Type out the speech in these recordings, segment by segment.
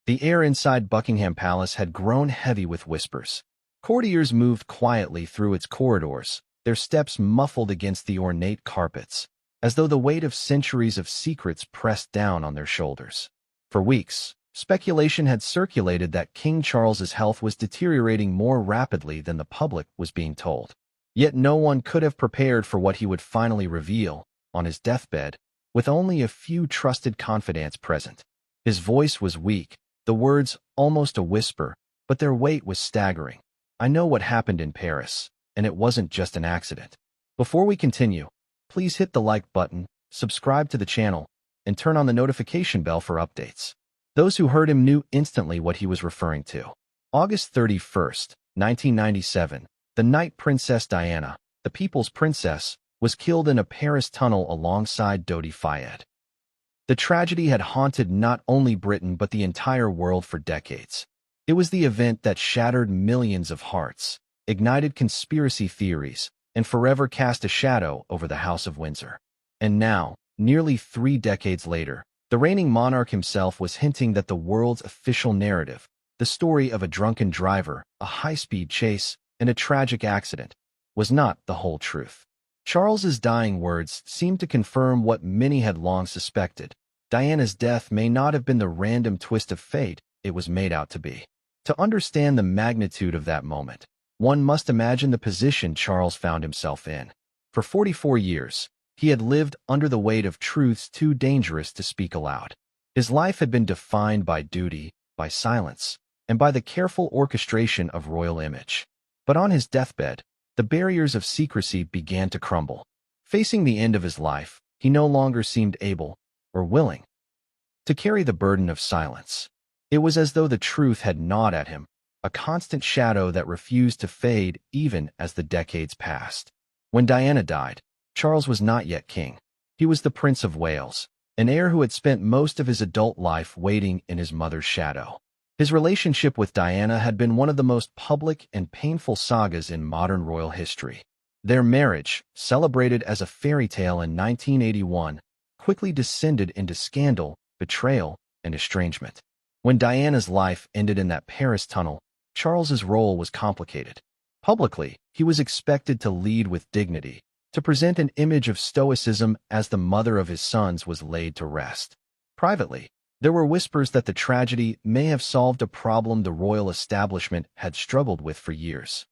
The air inside Buckingham Palace had grown heavy with whispers. Courtiers moved quietly through its corridors, their steps muffled against the ornate carpets, as though the weight of centuries of secrets pressed down on their shoulders. For weeks, speculation had circulated that King Charles's health was deteriorating more rapidly than the public was being told. Yet no one could have prepared for what he would finally reveal on his deathbed, with only a few trusted confidants present. His voice was weak, the words almost a whisper, but their weight was staggering. "I know what happened in Paris, and it wasn't just an accident." Before we continue, please hit the like button, subscribe to the channel, and turn on the notification bell for updates. Those who heard him knew instantly what he was referring to. August 31st, 1997, the night Princess Diana, the People's Princess, was killed in a Paris tunnel alongside Dodi Fayed. The tragedy had haunted not only Britain but the entire world for decades. It was the event that shattered millions of hearts, ignited conspiracy theories, and forever cast a shadow over the House of Windsor. And now, nearly 3 decades later, the reigning monarch himself was hinting that the world's official narrative, the story of a drunken driver, a high-speed chase, and a tragic accident, was not the whole truth. Charles's dying words seemed to confirm what many had long suspected. Diana's death may not have been the random twist of fate it was made out to be. To understand the magnitude of that moment, one must imagine the position Charles found himself in. For 44 years, he had lived under the weight of truths too dangerous to speak aloud. His life had been defined by duty, by silence, and by the careful orchestration of royal image. But on his deathbed, the barriers of secrecy began to crumble. Facing the end of his life, he no longer seemed able, or willing, to carry the burden of silence. It was as though the truth had gnawed at him, a constant shadow that refused to fade even as the decades passed. When Diana died, Charles was not yet king. He was the Prince of Wales, an heir who had spent most of his adult life waiting in his mother's shadow. His relationship with Diana had been one of the most public and painful sagas in modern royal history. Their marriage, celebrated as a fairy tale in 1981, quickly descended into scandal, betrayal, and estrangement. When Diana's life ended in that Paris tunnel, Charles's role was complicated. Publicly, he was expected to lead with dignity, to present an image of stoicism as the mother of his sons was laid to rest. Privately, there were whispers that the tragedy may have solved a problem the royal establishment had struggled with for years.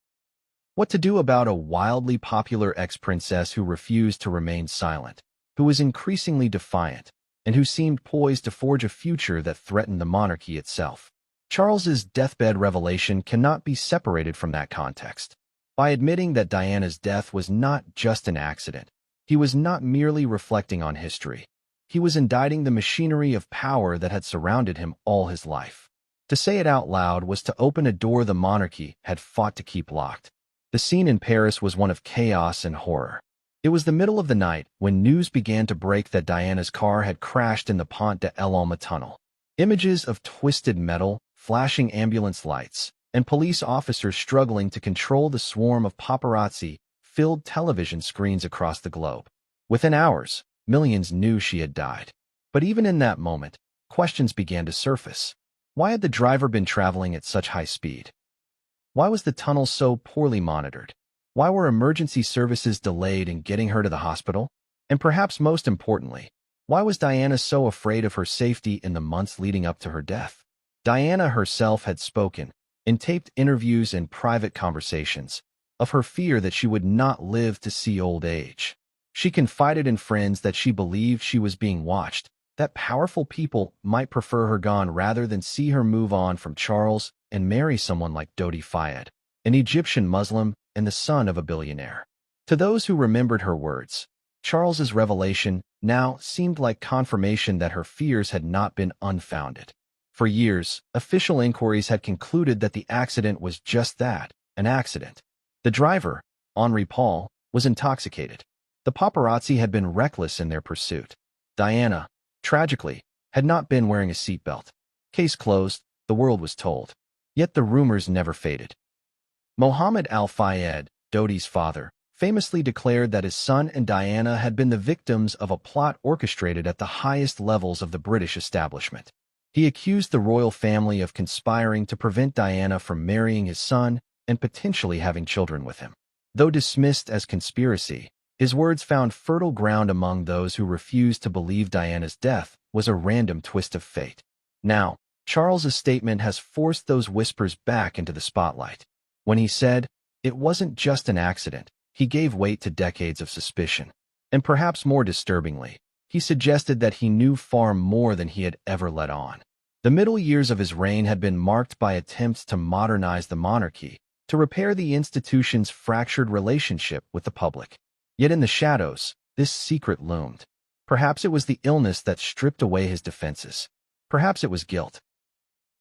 What to do about a wildly popular ex-princess who refused to remain silent, who was increasingly defiant, and who seemed poised to forge a future that threatened the monarchy itself? Charles's deathbed revelation cannot be separated from that context. By admitting that Diana's death was not just an accident, he was not merely reflecting on history. He was indicting the machinery of power that had surrounded him all his life. To say it out loud was to open a door the monarchy had fought to keep locked. The scene in Paris was one of chaos and horror. It was the middle of the night when news began to break that Diana's car had crashed in the Pont de l'Alma tunnel. Images of twisted metal, flashing ambulance lights, and police officers struggling to control the swarm of paparazzi filled television screens across the globe. Within hours, millions knew she had died. But even in that moment, questions began to surface. Why had the driver been traveling at such high speed? Why was the tunnel so poorly monitored? Why were emergency services delayed in getting her to the hospital? And perhaps most importantly, why was Diana so afraid of her safety in the months leading up to her death? Diana herself had spoken, in taped interviews and private conversations, of her fear that she would not live to see old age. She confided in friends that she believed she was being watched, that powerful people might prefer her gone rather than see her move on from Charles and marry someone like Dodi Fayed, an Egyptian Muslim and the son of a billionaire. To those who remembered her words, Charles's revelation now seemed like confirmation that her fears had not been unfounded. For years, official inquiries had concluded that the accident was just that, an accident. The driver, Henri Paul, was intoxicated. The paparazzi had been reckless in their pursuit. Diana, tragically, had not been wearing a seatbelt. Case closed, the world was told. Yet the rumors never faded. Mohammed Al-Fayed, Dodi's father, famously declared that his son and Diana had been the victims of a plot orchestrated at the highest levels of the British establishment. He accused the royal family of conspiring to prevent Diana from marrying his son and potentially having children with him. Though dismissed as conspiracy, his words found fertile ground among those who refused to believe Diana's death was a random twist of fate. Now, Charles's statement has forced those whispers back into the spotlight. When he said, "It wasn't just an accident," he gave weight to decades of suspicion. And perhaps more disturbingly, he suggested that he knew far more than he had ever let on. The middle years of his reign had been marked by attempts to modernize the monarchy, to repair the institution's fractured relationship with the public. Yet in the shadows, this secret loomed. Perhaps it was the illness that stripped away his defenses. Perhaps it was guilt.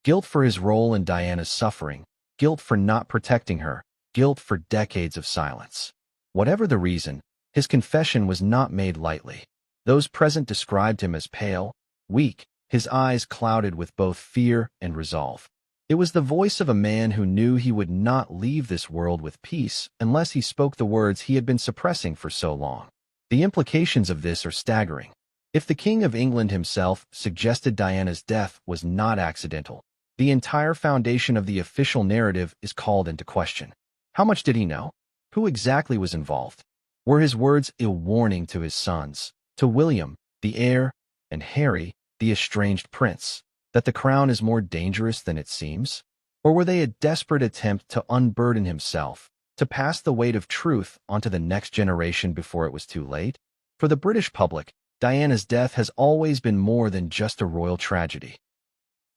Guilt for his role in Diana's suffering, guilt for not protecting her, guilt for decades of silence. Whatever the reason, his confession was not made lightly. Those present described him as pale, weak, his eyes clouded with both fear and resolve. It was the voice of a man who knew he would not leave this world with peace unless he spoke the words he had been suppressing for so long. The implications of this are staggering. If the King of England himself suggested Diana's death was not accidental, the entire foundation of the official narrative is called into question. How much did he know? Who exactly was involved? Were his words a warning to his sons, to William, the heir, and Harry, the estranged prince, that the crown is more dangerous than it seems? Or were they a desperate attempt to unburden himself, to pass the weight of truth onto the next generation before it was too late? For the British public, Diana's death has always been more than just a royal tragedy.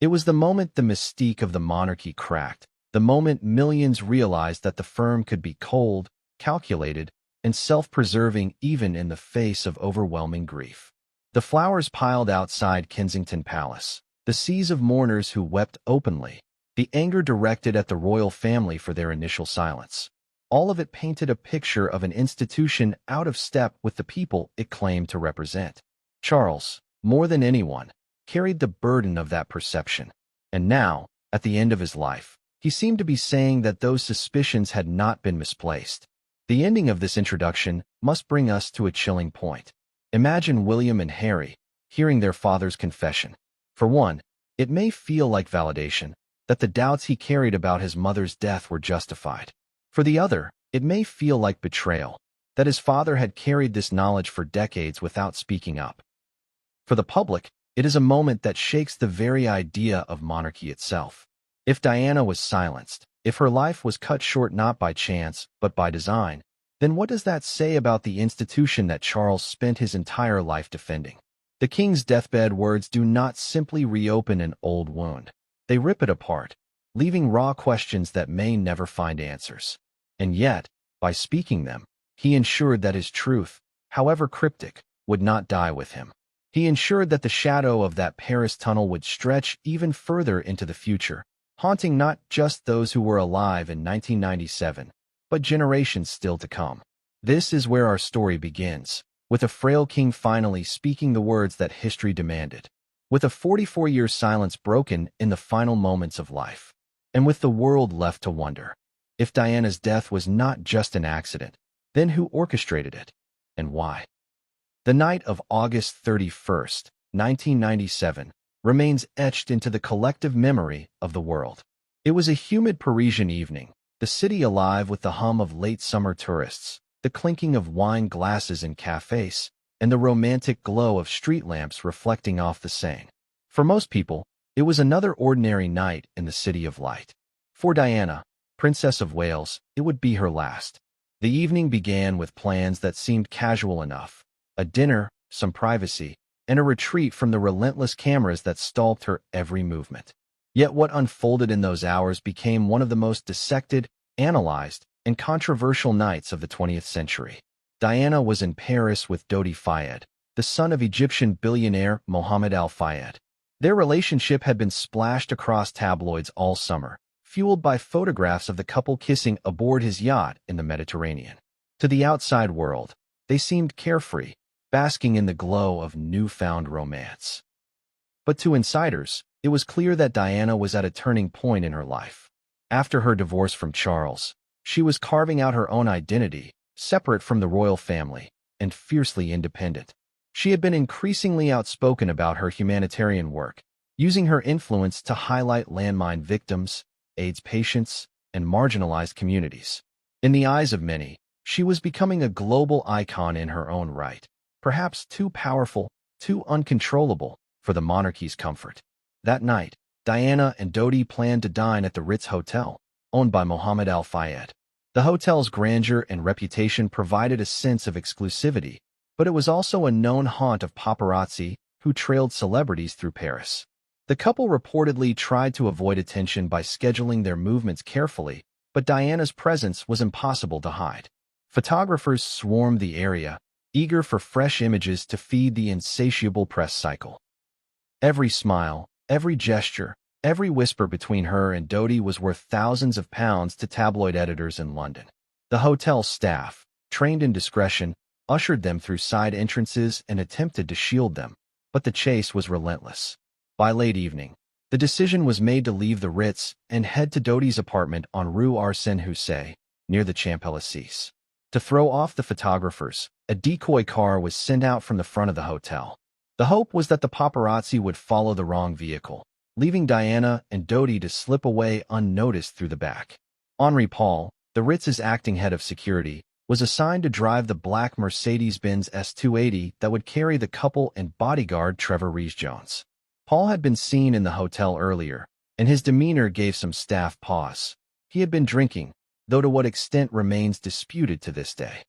It was the moment the mystique of the monarchy cracked, the moment millions realized that the firm could be cold, calculated, and self-preserving even in the face of overwhelming grief. The flowers piled outside Kensington Palace, the seas of mourners who wept openly, the anger directed at the royal family for their initial silence. All of it painted a picture of an institution out of step with the people it claimed to represent. Charles, more than anyone, carried the burden of that perception. And now, at the end of his life, he seemed to be saying that those suspicions had not been misplaced. The ending of this introduction must bring us to a chilling point. Imagine William and Harry hearing their father's confession. For one, it may feel like validation, that the doubts he carried about his mother's death were justified. For the other, it may feel like betrayal, that his father had carried this knowledge for decades without speaking up. For the public, it is a moment that shakes the very idea of monarchy itself. If Diana was silenced, if her life was cut short not by chance, but by design, then what does that say about the institution that Charles spent his entire life defending? The king's deathbed words do not simply reopen an old wound. They rip it apart, leaving raw questions that may never find answers. And yet, by speaking them, he ensured that his truth, however cryptic, would not die with him. He ensured that the shadow of that Paris tunnel would stretch even further into the future, haunting not just those who were alive in 1997, but generations still to come. This is where our story begins, with a frail king finally speaking the words that history demanded, with a 44-year silence broken in the final moments of life, and with the world left to wonder. If Diana's death was not just an accident, then who orchestrated it, and why? The night of August 31st, 1997, remains etched into the collective memory of the world. It was a humid Parisian evening, the city alive with the hum of late summer tourists, the clinking of wine glasses in cafes, and the romantic glow of street lamps reflecting off the Seine. For most people, it was another ordinary night in the City of Light. For Diana, Princess of Wales, it would be her last. The evening began with plans that seemed casual enough: a dinner, some privacy, and a retreat from the relentless cameras that stalked her every movement. Yet what unfolded in those hours became one of the most dissected, analyzed, and controversial nights of the 20th century. Diana was in Paris with Dodi Fayed, the son of Egyptian billionaire Mohammed Al Fayed. Their relationship had been splashed across tabloids all summer, fueled by photographs of the couple kissing aboard his yacht in the Mediterranean. To the outside world, they seemed carefree, basking in the glow of newfound romance. But to insiders, it was clear that Diana was at a turning point in her life. After her divorce from Charles, she was carving out her own identity, separate from the royal family, and fiercely independent. She had been increasingly outspoken about her humanitarian work, using her influence to highlight landmine victims, AIDS patients, and marginalized communities. In the eyes of many, she was becoming a global icon in her own right, perhaps too powerful, too uncontrollable for the monarchy's comfort. That night, Diana and Dodi planned to dine at the Ritz Hotel, owned by Mohammed Al Fayed. The hotel's grandeur and reputation provided a sense of exclusivity, but it was also a known haunt of paparazzi who trailed celebrities through Paris. The couple reportedly tried to avoid attention by scheduling their movements carefully, but Diana's presence was impossible to hide. Photographers swarmed the area, eager for fresh images to feed the insatiable press cycle. Every smile, every gesture, every whisper between her and Dodi was worth thousands of pounds to tabloid editors in London. The hotel staff, trained in discretion, ushered them through side entrances and attempted to shield them, but the chase was relentless. By late evening, the decision was made to leave the Ritz and head to Dodi's apartment on Rue Arsène Houssaye, near the Champs-Élysées. To throw off the photographers, a decoy car was sent out from the front of the hotel. The hope was that the paparazzi would follow the wrong vehicle, leaving Diana and Dodi to slip away unnoticed through the back. Henri Paul, the Ritz's acting head of security, was assigned to drive the black Mercedes-Benz S280 that would carry the couple and bodyguard Trevor Rees-Jones. Paul had been seen in the hotel earlier, and his demeanor gave some staff pause. He had been drinking, though to what extent remains disputed to this day.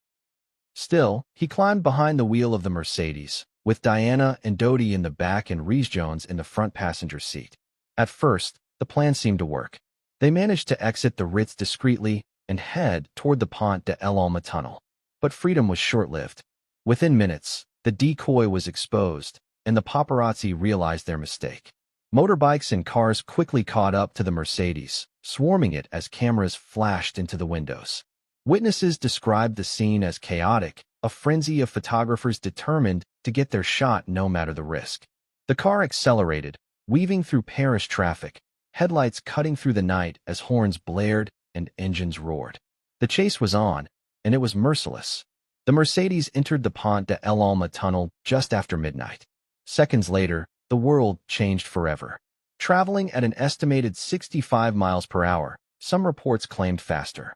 Still, he climbed behind the wheel of the Mercedes, with Diana and Dodi in the back and Rees-Jones in the front passenger seat. At first, the plan seemed to work. They managed to exit the Ritz discreetly and head toward the Pont de l'Alma tunnel. But freedom was short-lived. Within minutes, the decoy was exposed, and the paparazzi realized their mistake. Motorbikes and cars quickly caught up to the Mercedes, swarming it as cameras flashed into the windows. Witnesses described the scene as chaotic, a frenzy of photographers determined to get their shot no matter the risk. The car accelerated, weaving through Paris traffic, headlights cutting through the night as horns blared and engines roared. The chase was on, and it was merciless. The Mercedes entered the Pont de l'Alma tunnel just after midnight. Seconds later, the world changed forever. Traveling at an estimated 65 miles per hour, some reports claimed faster.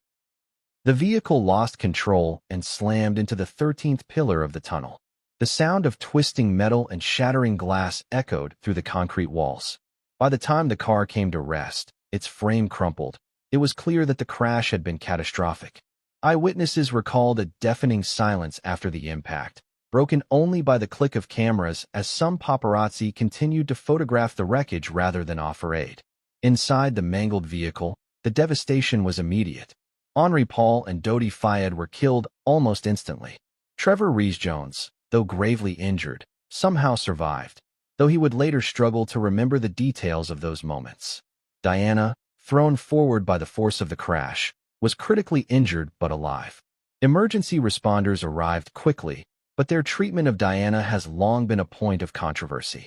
The vehicle lost control and slammed into the 13th pillar of the tunnel. The sound of twisting metal and shattering glass echoed through the concrete walls. By the time the car came to rest, its frame crumpled. It was clear that the crash had been catastrophic. Eyewitnesses recalled a deafening silence after the impact, broken only by the click of cameras as some paparazzi continued to photograph the wreckage rather than offer aid. Inside the mangled vehicle, the devastation was immediate. Henri Paul and Dodi Fayed were killed almost instantly. Trevor Rees-Jones, though gravely injured, somehow survived, though he would later struggle to remember the details of those moments. Diana, thrown forward by the force of the crash, was critically injured but alive. Emergency responders arrived quickly, but their treatment of Diana has long been a point of controversy.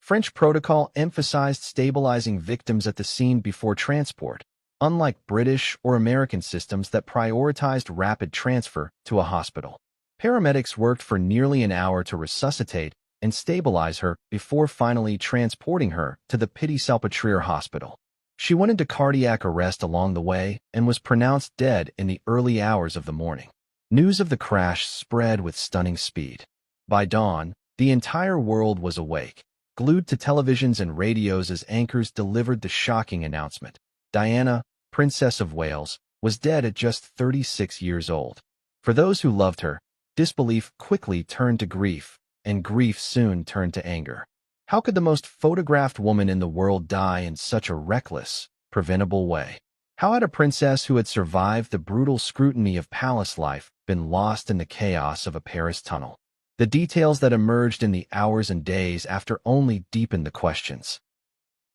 French protocol emphasized stabilizing victims at the scene before transport, unlike British or American systems that prioritized rapid transfer to a hospital. Paramedics worked for nearly an hour to resuscitate and stabilize her before finally transporting her to the Pitié-Salpêtrière hospital. She went into cardiac arrest along the way and was pronounced dead in the early hours of the morning. News of the crash spread with stunning speed. By dawn, the entire world was awake, glued to televisions and radios as anchors delivered the shocking announcement. Diana, Princess of Wales, was dead at just 36 years old. For those who loved her, disbelief quickly turned to grief, and grief soon turned to anger. How could the most photographed woman in the world die in such a reckless, preventable way? How had a princess who had survived the brutal scrutiny of palace life been lost in the chaos of a Paris tunnel? The details that emerged in the hours and days after only deepened the questions.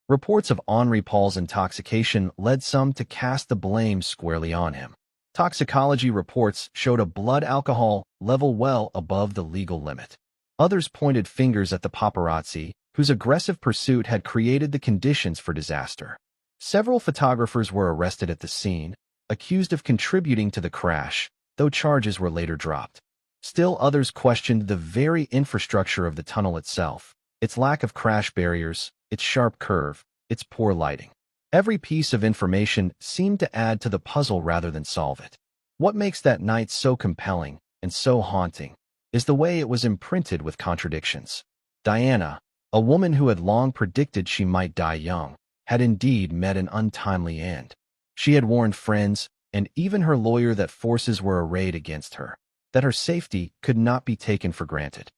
Reports of Henri Paul's intoxication led some to cast the blame squarely on him. Toxicology reports showed a blood alcohol level well above the legal limit. Others pointed fingers at the paparazzi, whose aggressive pursuit had created the conditions for disaster. Several photographers were arrested at the scene, accused of contributing to the crash, though charges were later dropped. Still others questioned the very infrastructure of the tunnel itself, its lack of crash barriers, its sharp curve, its poor lighting. Every piece of information seemed to add to the puzzle rather than solve it. What makes that night so compelling and so haunting is the way it was imprinted with contradictions. Diana, a woman who had long predicted she might die young, had indeed met an untimely end. She had warned friends, and even her lawyer, that forces were arrayed against her, that her safety could not be taken for granted.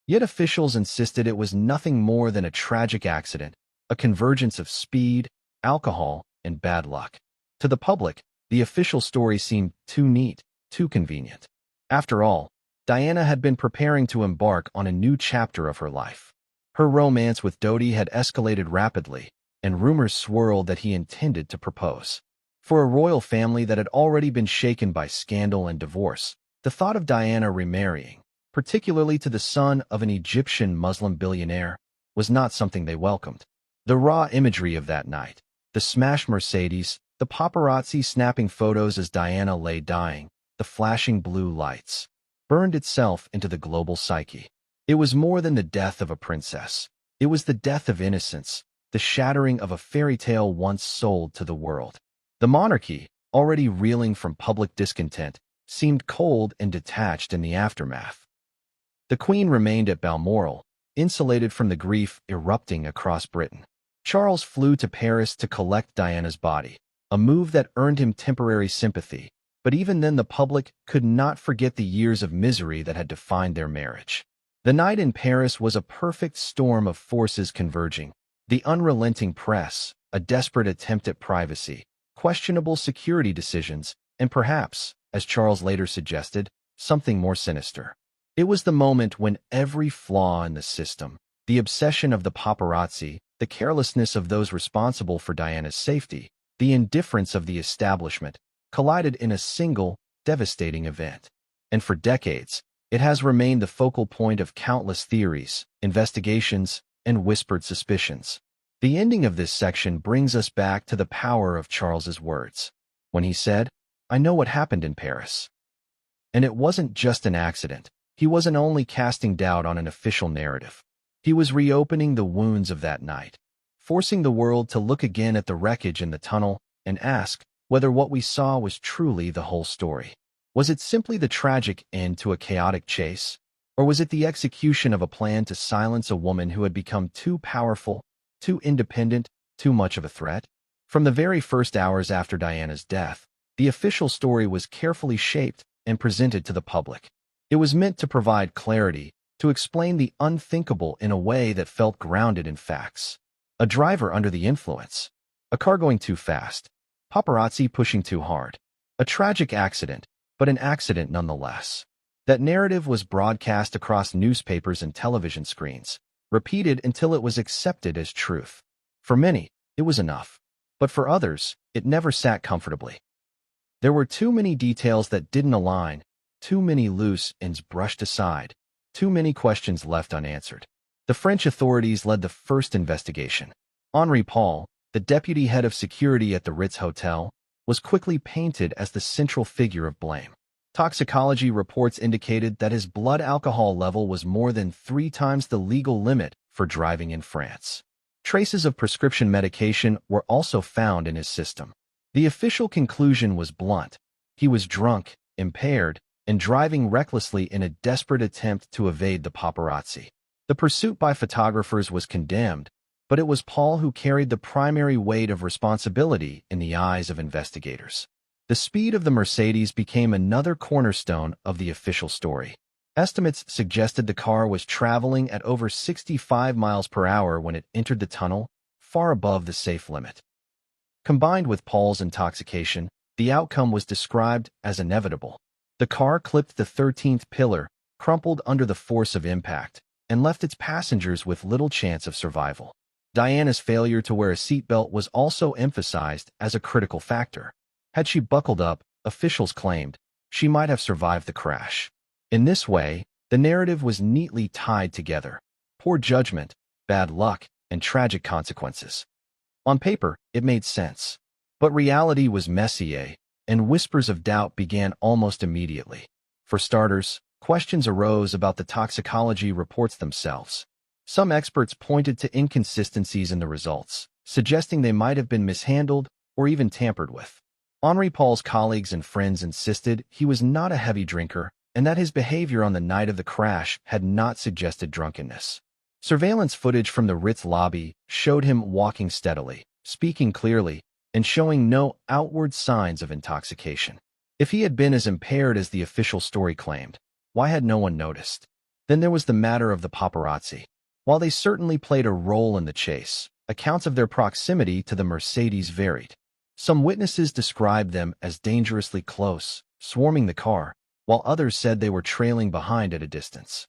Yet officials insisted it was nothing more than a tragic accident, a convergence of speed, alcohol, and bad luck. To the public, the official story seemed too neat, too convenient. After all, Diana had been preparing to embark on a new chapter of her life. Her romance with Dodi had escalated rapidly, and rumors swirled that he intended to propose. For a royal family that had already been shaken by scandal and divorce, the thought of Diana remarrying, particularly to the son of an Egyptian Muslim billionaire, was not something they welcomed. The raw imagery of that night, the smashed Mercedes, the paparazzi snapping photos as Diana lay dying, the flashing blue lights, burned itself into the global psyche. It was more than the death of a princess. It was the death of innocence, the shattering of a fairy tale once sold to the world. The monarchy, already reeling from public discontent, seemed cold and detached in the aftermath. The Queen remained at Balmoral, insulated from the grief erupting across Britain. Charles flew to Paris to collect Diana's body, a move that earned him temporary sympathy, but even then the public could not forget the years of misery that had defined their marriage. The night in Paris was a perfect storm of forces converging: the unrelenting press, a desperate attempt at privacy, questionable security decisions, and perhaps, as Charles later suggested, something more sinister. It was the moment when every flaw in the system, the obsession of the paparazzi, the carelessness of those responsible for Diana's safety, the indifference of the establishment, collided in a single, devastating event. And for decades, it has remained the focal point of countless theories, investigations, and whispered suspicions. The ending of this section brings us back to the power of Charles's words, when he said, "I know what happened in Paris." And it wasn't just an accident. He wasn't only casting doubt on an official narrative. He was reopening the wounds of that night, forcing the world to look again at the wreckage in the tunnel and ask whether what we saw was truly the whole story. Was it simply the tragic end to a chaotic chase? Or was it the execution of a plan to silence a woman who had become too powerful, too independent, too much of a threat? From the very first hours after Diana's death, the official story was carefully shaped and presented to the public. It was meant to provide clarity, to explain the unthinkable in a way that felt grounded in facts. A driver under the influence, a car going too fast, paparazzi pushing too hard, a tragic accident, but an accident nonetheless. That narrative was broadcast across newspapers and television screens, repeated until it was accepted as truth. For many, it was enough, but for others, it never sat comfortably. There were too many details that didn't align, too many loose ends brushed aside, too many questions left unanswered. The French authorities led the first investigation. Henri Paul, the deputy head of security at the Ritz Hotel, was quickly painted as the central figure of blame. Toxicology reports indicated that his blood alcohol level was more than 3 times the legal limit for driving in France. Traces of prescription medication were also found in his system. The official conclusion was blunt: he was drunk, impaired, and driving recklessly in a desperate attempt to evade the paparazzi. The pursuit by photographers was condemned, but it was Paul who carried the primary weight of responsibility in the eyes of investigators. The speed of the Mercedes became another cornerstone of the official story. Estimates suggested the car was traveling at over 65 miles per hour when it entered the tunnel, far above the safe limit. Combined with Paul's intoxication, the outcome was described as inevitable. The car clipped the 13th pillar, crumpled under the force of impact, and left its passengers with little chance of survival. Diana's failure to wear a seatbelt was also emphasized as a critical factor. Had she buckled up, officials claimed, she might have survived the crash. In this way, the narrative was neatly tied together: poor judgment, bad luck, and tragic consequences. On paper, it made sense. But reality was messy, and whispers of doubt began almost immediately. For starters, questions arose about the toxicology reports themselves. Some experts pointed to inconsistencies in the results, suggesting they might have been mishandled or even tampered with. Henri Paul's colleagues and friends insisted he was not a heavy drinker and that his behavior on the night of the crash had not suggested drunkenness. Surveillance footage from the Ritz lobby showed him walking steadily, speaking clearly, and showing no outward signs of intoxication. If he had been as impaired as the official story claimed, why had no one noticed? Then there was the matter of the paparazzi. While they certainly played a role in the chase, accounts of their proximity to the Mercedes varied. Some witnesses described them as dangerously close, swarming the car, while others said they were trailing behind at a distance.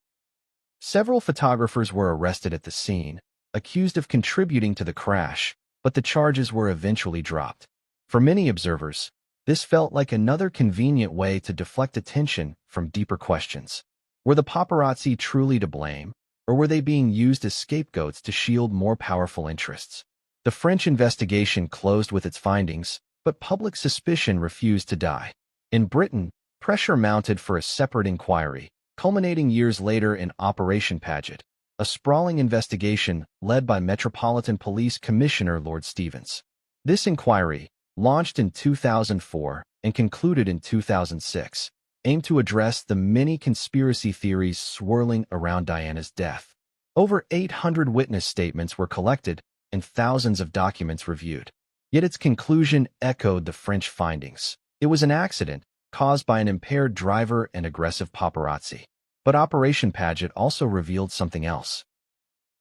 Several photographers were arrested at the scene, accused of contributing to the crash, but the charges were eventually dropped. For many observers, this felt like another convenient way to deflect attention from deeper questions. Were the paparazzi truly to blame, or were they being used as scapegoats to shield more powerful interests? The French investigation closed with its findings, but public suspicion refused to die. In Britain, pressure mounted for a separate inquiry, culminating years later in Operation Paget, a sprawling investigation led by Metropolitan Police Commissioner Lord Stevens. This inquiry, launched in 2004 and concluded in 2006, aimed to address the many conspiracy theories swirling around Diana's death. Over 800 witness statements were collected and thousands of documents reviewed. Yet its conclusion echoed the French findings. It was an accident caused by an impaired driver and aggressive paparazzi. But Operation Paget also revealed something else.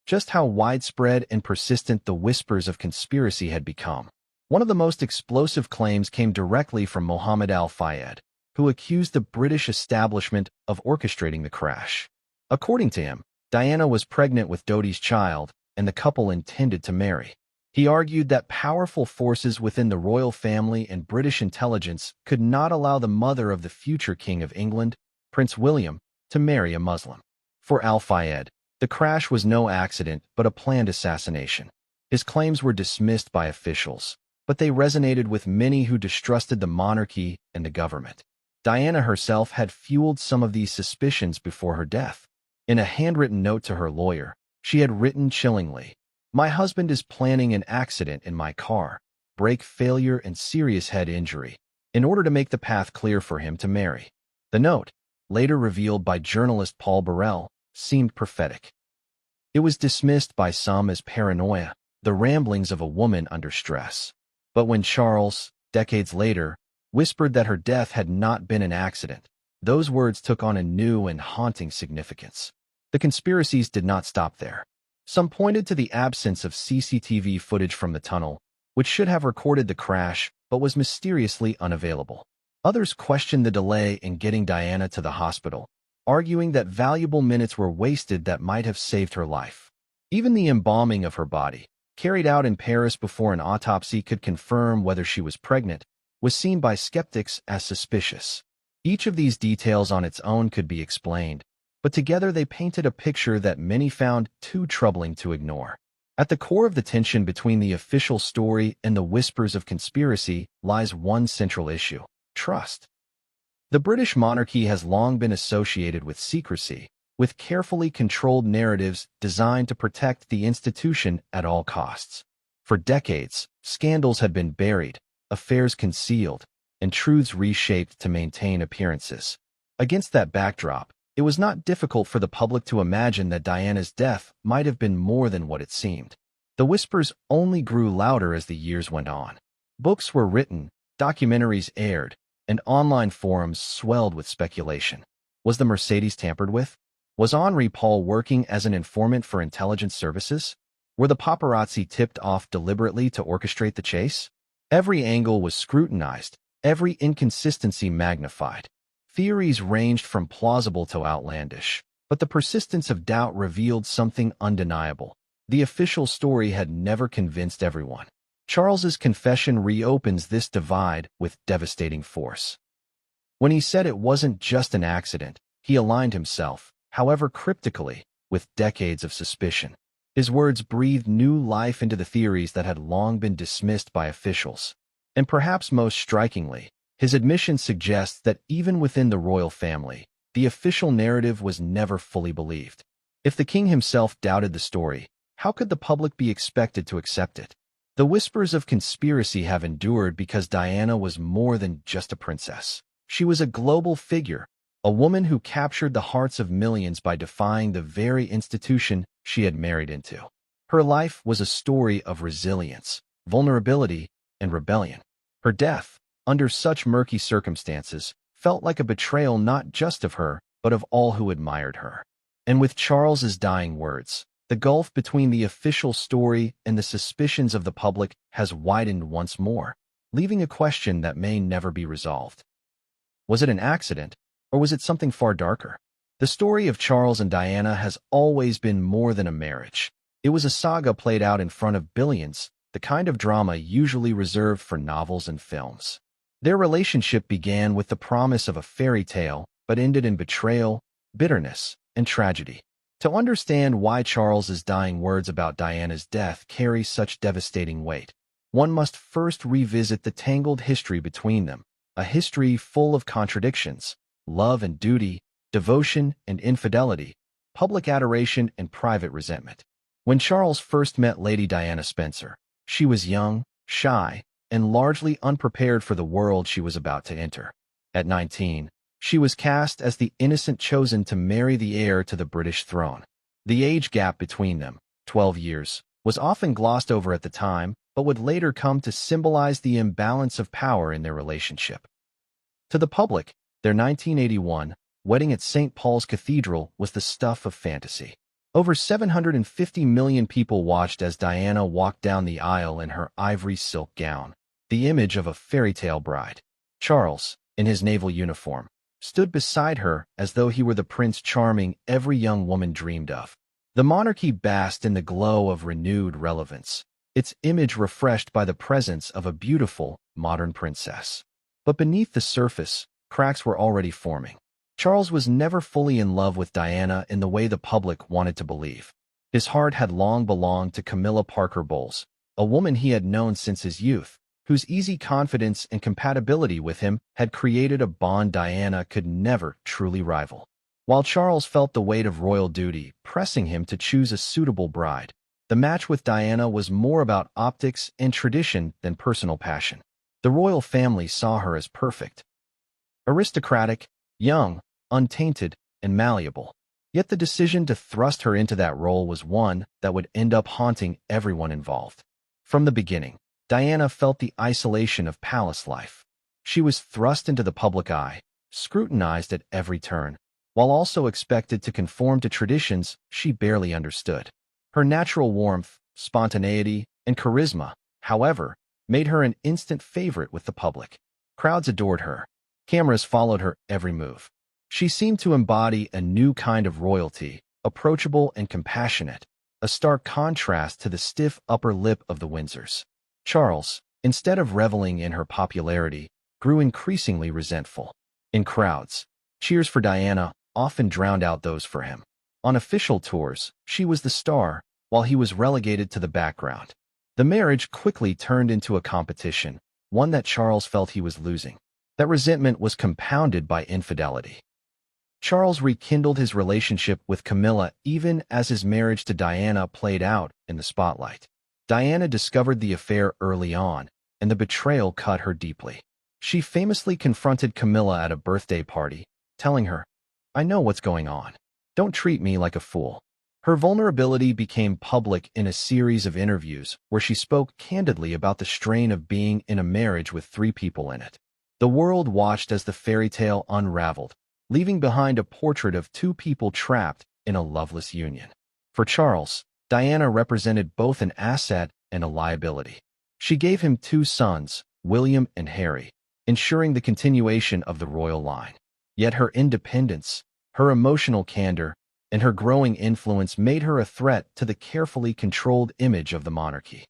Just how widespread and persistent the whispers of conspiracy had become. One of the most explosive claims came directly from Mohammed Al-Fayed, who accused the British establishment of orchestrating the crash. According to him, Diana was pregnant with Dodi's child, and the couple intended to marry. He argued that powerful forces within the royal family and British intelligence could not allow the mother of the future King of England, Prince William, to marry a Muslim. For Al-Fayed, the crash was no accident but a planned assassination. His claims were dismissed by officials, but they resonated with many who distrusted the monarchy and the government. Diana herself had fueled some of these suspicions before her death. In a handwritten note to her lawyer, she had written chillingly, "My husband is planning an accident in my car, brake failure and serious head injury, in order to make the path clear for him to marry." The note, later revealed by journalist Paul Burrell, seemed prophetic. It was dismissed by some as paranoia, the ramblings of a woman under stress. But when Charles, decades later, whispered that her death had not been an accident, those words took on a new and haunting significance. The conspiracies did not stop there. Some pointed to the absence of CCTV footage from the tunnel, which should have recorded the crash but was mysteriously unavailable. Others questioned the delay in getting Diana to the hospital, arguing that valuable minutes were wasted that might have saved her life. Even the embalming of her body, carried out in Paris before an autopsy could confirm whether she was pregnant, was seen by skeptics as suspicious. Each of these details on its own could be explained, but together they painted a picture that many found too troubling to ignore. At the core of the tension between the official story and the whispers of conspiracy lies one central issue: trust. The British monarchy has long been associated with secrecy, with carefully controlled narratives designed to protect the institution at all costs. For decades, scandals had been buried, affairs concealed, and truths reshaped to maintain appearances. Against that backdrop, it was not difficult for the public to imagine that Diana's death might have been more than what it seemed. The whispers only grew louder as the years went on. Books were written, documentaries aired, and online forums swelled with speculation. Was the Mercedes tampered with? Was Henri Paul working as an informant for intelligence services? Were the paparazzi tipped off deliberately to orchestrate the chase? Every angle was scrutinized, every inconsistency magnified. Theories ranged from plausible to outlandish, but the persistence of doubt revealed something undeniable. The official story had never convinced everyone. Charles's confession reopens this divide with devastating force. When he said it wasn't just an accident, he aligned himself, however cryptically, with decades of suspicion. His words breathed new life into the theories that had long been dismissed by officials. And perhaps most strikingly, his admission suggests that even within the royal family, the official narrative was never fully believed. If the king himself doubted the story, how could the public be expected to accept it? The whispers of conspiracy have endured because Diana was more than just a princess. She was a global figure, a woman who captured the hearts of millions by defying the very institution she had married into. Her life was a story of resilience, vulnerability, and rebellion. Her death, under such murky circumstances, felt like a betrayal not just of her, but of all who admired her. And with Charles's dying words, the gulf between the official story and the suspicions of the public has widened once more, leaving a question that may never be resolved. Was it an accident, or was it something far darker? The story of Charles and Diana has always been more than a marriage. It was a saga played out in front of billions, the kind of drama usually reserved for novels and films. Their relationship began with the promise of a fairy tale, but ended in betrayal, bitterness, and tragedy. To understand why Charles's dying words about Diana's death carry such devastating weight, one must first revisit the tangled history between them, a history full of contradictions, love and duty, devotion and infidelity, public adoration and private resentment. When Charles first met Lady Diana Spencer, she was young, shy, and largely unprepared for the world she was about to enter. At 19, she was cast as the innocent chosen to marry the heir to the British throne. The age gap between them, 12 years, was often glossed over at the time, but would later come to symbolize the imbalance of power in their relationship. To the public, their 1981 wedding at St. Paul's Cathedral was the stuff of fantasy. Over 750 million people watched as Diana walked down the aisle in her ivory silk gown, the image of a fairy tale bride. Charles, in his naval uniform, stood beside her as though he were the Prince Charming every young woman dreamed of. The monarchy basked in the glow of renewed relevance, its image refreshed by the presence of a beautiful, modern princess. But beneath the surface, cracks were already forming. Charles was never fully in love with Diana in the way the public wanted to believe. His heart had long belonged to Camilla Parker Bowles, a woman he had known since his youth, whose easy confidence and compatibility with him had created a bond Diana could never truly rival. While Charles felt the weight of royal duty pressing him to choose a suitable bride, the match with Diana was more about optics and tradition than personal passion. The royal family saw her as perfect. Aristocratic, young, untainted, and malleable. Yet the decision to thrust her into that role was one that would end up haunting everyone involved. From the beginning, Diana felt the isolation of palace life. She was thrust into the public eye, scrutinized at every turn, while also expected to conform to traditions she barely understood. Her natural warmth, spontaneity, and charisma, however, made her an instant favorite with the public. Crowds adored her. Cameras followed her every move. She seemed to embody a new kind of royalty, approachable and compassionate, a stark contrast to the stiff upper lip of the Windsors. Charles, instead of reveling in her popularity, grew increasingly resentful. In crowds, cheers for Diana often drowned out those for him. On official tours, she was the star, while he was relegated to the background. The marriage quickly turned into a competition, one that Charles felt he was losing. That resentment was compounded by infidelity. Charles rekindled his relationship with Camilla even as his marriage to Diana played out in the spotlight. Diana discovered the affair early on, and the betrayal cut her deeply. She famously confronted Camilla at a birthday party, telling her, "I know what's going on. Don't treat me like a fool." Her vulnerability became public in a series of interviews where she spoke candidly about the strain of being in a marriage with 3 people in it. The world watched as the fairy tale unraveled, leaving behind a portrait of 2 people trapped in a loveless union. For Charles, Diana represented both an asset and a liability. She gave him 2 sons, William and Harry, ensuring the continuation of the royal line. Yet her independence, her emotional candor, and her growing influence made her a threat to the carefully controlled image of the monarchy.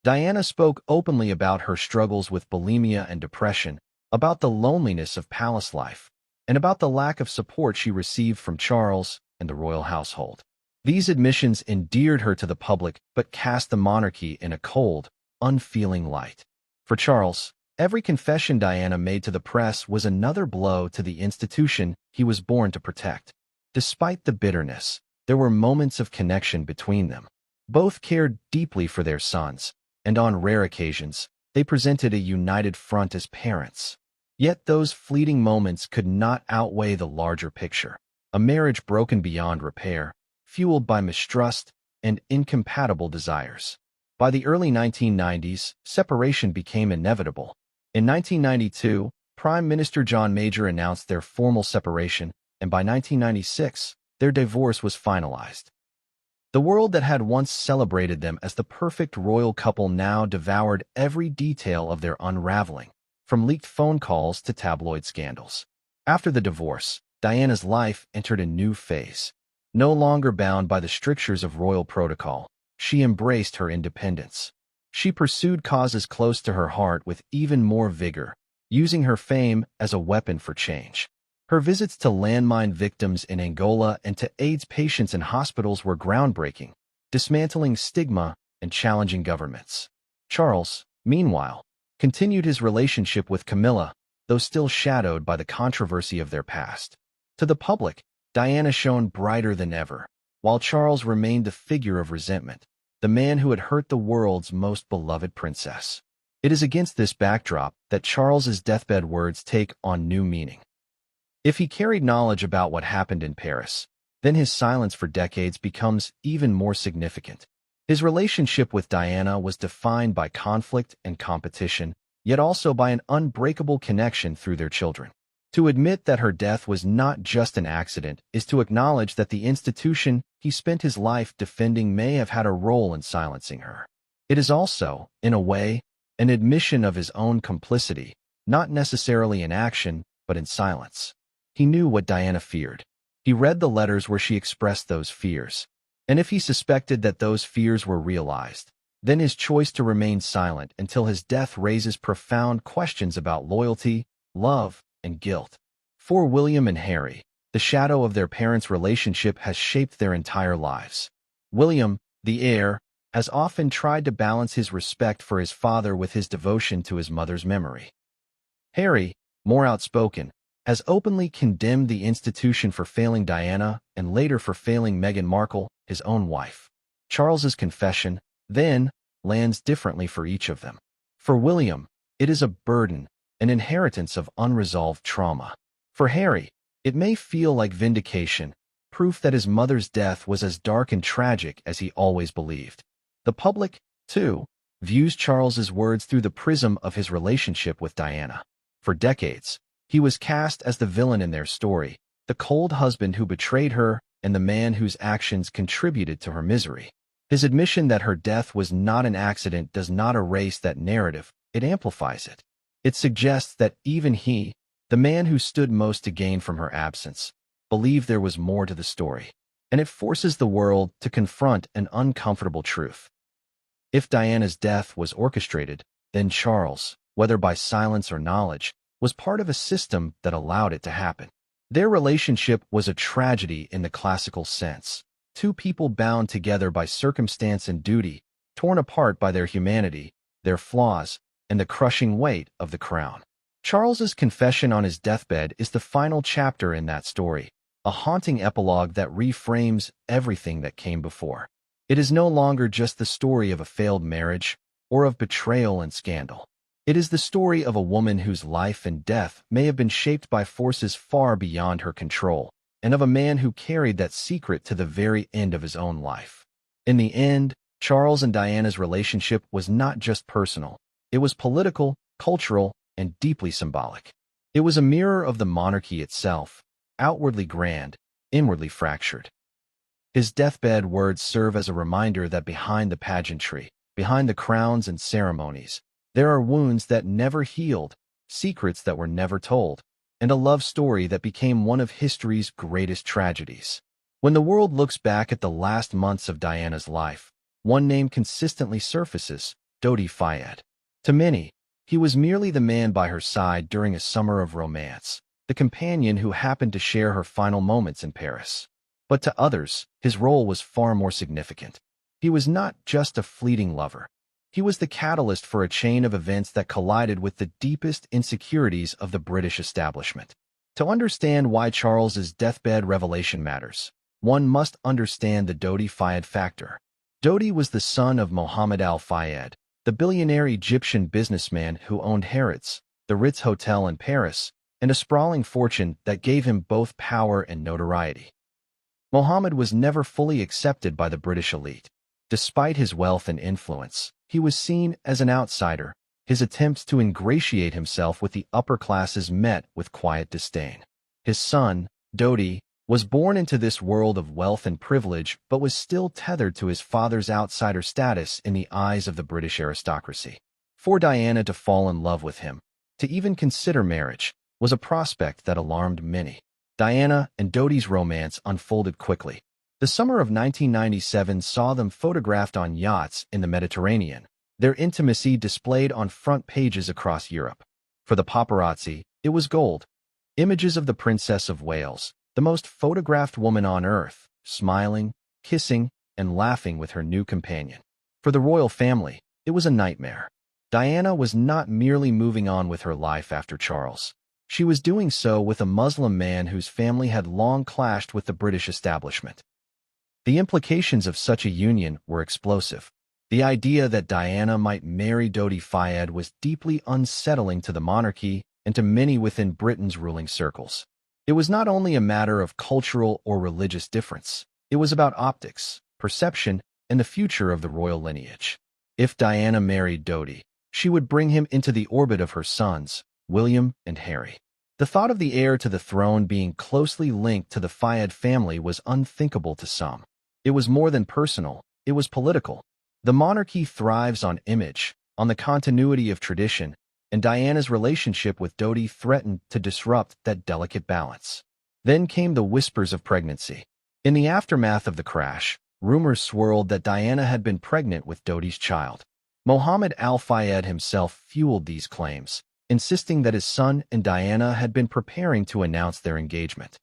Diana spoke openly about her struggles with bulimia and depression, about the loneliness of palace life, and about the lack of support she received from Charles and the royal household. These admissions endeared her to the public but cast the monarchy in a cold, unfeeling light. For Charles, every confession Diana made to the press was another blow to the institution he was born to protect. Despite the bitterness, there were moments of connection between them. Both cared deeply for their sons, and on rare occasions, they presented a united front as parents. Yet those fleeting moments could not outweigh the larger picture. A marriage broken beyond repair, fueled by mistrust and incompatible desires. By the early 1990s, separation became inevitable. In 1992, Prime Minister John Major announced their formal separation, and by 1996, their divorce was finalized. The world that had once celebrated them as the perfect royal couple now devoured every detail of their unraveling, from leaked phone calls to tabloid scandals. After the divorce, Diana's life entered a new phase. No longer bound by the strictures of royal protocol, she embraced her independence. She pursued causes close to her heart with even more vigor, using her fame as a weapon for change. Her visits to landmine victims in Angola and to AIDS patients in hospitals were groundbreaking, dismantling stigma and challenging governments. Charles, meanwhile, continued his relationship with Camilla, though still shadowed by the controversy of their past. To the public, Diana shone brighter than ever, while Charles remained a figure of resentment, the man who had hurt the world's most beloved princess. It is against this backdrop that Charles's deathbed words take on new meaning. If he carried knowledge about what happened in Paris, then his silence for decades becomes even more significant. His relationship with Diana was defined by conflict and competition, yet also by an unbreakable connection through their children. To admit that her death was not just an accident is to acknowledge that the institution he spent his life defending may have had a role in silencing her. It is also, in a way, an admission of his own complicity, not necessarily in action, but in silence. He knew what Diana feared. He read the letters where she expressed those fears. And if he suspected that those fears were realized, then his choice to remain silent until his death raises profound questions about loyalty, love, and guilt. For William and Harry, the shadow of their parents' relationship has shaped their entire lives. William, the heir, has often tried to balance his respect for his father with his devotion to his mother's memory. Harry, more outspoken, has openly condemned the institution for failing Diana and later for failing Meghan Markle, his own wife. Charles's confession, then, lands differently for each of them. For William, it is a burden, an inheritance of unresolved trauma. For Harry, it may feel like vindication, proof that his mother's death was as dark and tragic as he always believed. The public, too, views Charles's words through the prism of his relationship with Diana. For decades, he was cast as the villain in their story, the cold husband who betrayed her and the man whose actions contributed to her misery. His admission that her death was not an accident does not erase that narrative, it amplifies it. It suggests that even he, the man who stood most to gain from her absence, believed there was more to the story. And it forces the world to confront an uncomfortable truth. If Diana's death was orchestrated, then Charles, whether by silence or knowledge, was part of a system that allowed it to happen. Their relationship was a tragedy in the classical sense. Two people bound together by circumstance and duty, torn apart by their humanity, their flaws, and the crushing weight of the crown. Charles's confession on his deathbed is the final chapter in that story, a haunting epilogue that reframes everything that came before. It is no longer just the story of a failed marriage or of betrayal and scandal. It is the story of a woman whose life and death may have been shaped by forces far beyond her control, and of a man who carried that secret to the very end of his own life. In the end, Charles and Diana's relationship was not just personal. It was political, cultural, and deeply symbolic. It was a mirror of the monarchy itself, outwardly grand, inwardly fractured. His deathbed words serve as a reminder that behind the pageantry, behind the crowns and ceremonies, there are wounds that never healed, secrets that were never told, and a love story that became one of history's greatest tragedies. When the world looks back at the last months of Diana's life, one name consistently surfaces: Dodi Fayed. To many, he was merely the man by her side during a summer of romance, the companion who happened to share her final moments in Paris. But to others, his role was far more significant. He was not just a fleeting lover. He was the catalyst for a chain of events that collided with the deepest insecurities of the British establishment. To understand why Charles's deathbed revelation matters, one must understand the Dodi Fayed factor. Dodi was the son of Mohammed al-Fayed, the billionaire Egyptian businessman who owned Harrods, the Ritz Hotel in Paris, and a sprawling fortune that gave him both power and notoriety. Mohammed was never fully accepted by the British elite. Despite his wealth and influence, he was seen as an outsider. His attempts to ingratiate himself with the upper classes met with quiet disdain. His son, Dodi, was born into this world of wealth and privilege but was still tethered to his father's outsider status in the eyes of the British aristocracy. For Diana to fall in love with him, to even consider marriage, was a prospect that alarmed many. Diana and Dodi's romance unfolded quickly. The summer of 1997 saw them photographed on yachts in the Mediterranean, their intimacy displayed on front pages across Europe. For the paparazzi, it was gold. Images of the Princess of Wales, the most photographed woman on earth, smiling, kissing, and laughing with her new companion. For the royal family, it was a nightmare. Diana was not merely moving on with her life after Charles. She was doing so with a Muslim man whose family had long clashed with the British establishment. The implications of such a union were explosive. The idea that Diana might marry Dodi Fayed was deeply unsettling to the monarchy and to many within Britain's ruling circles. It was not only a matter of cultural or religious difference. It was about optics, perception, and the future of the royal lineage. If Diana married Dodi, she would bring him into the orbit of her sons, William and Harry. The thought of the heir to the throne being closely linked to the Fayed family was unthinkable to some. It was more than personal, it was political. The monarchy thrives on image, on the continuity of tradition, and Diana's relationship with Dodi threatened to disrupt that delicate balance. Then came the whispers of pregnancy. In the aftermath of the crash, rumors swirled that Diana had been pregnant with Dodi's child. Mohammed al-Fayed himself fueled these claims, insisting that his son and Diana had been preparing to announce their engagement.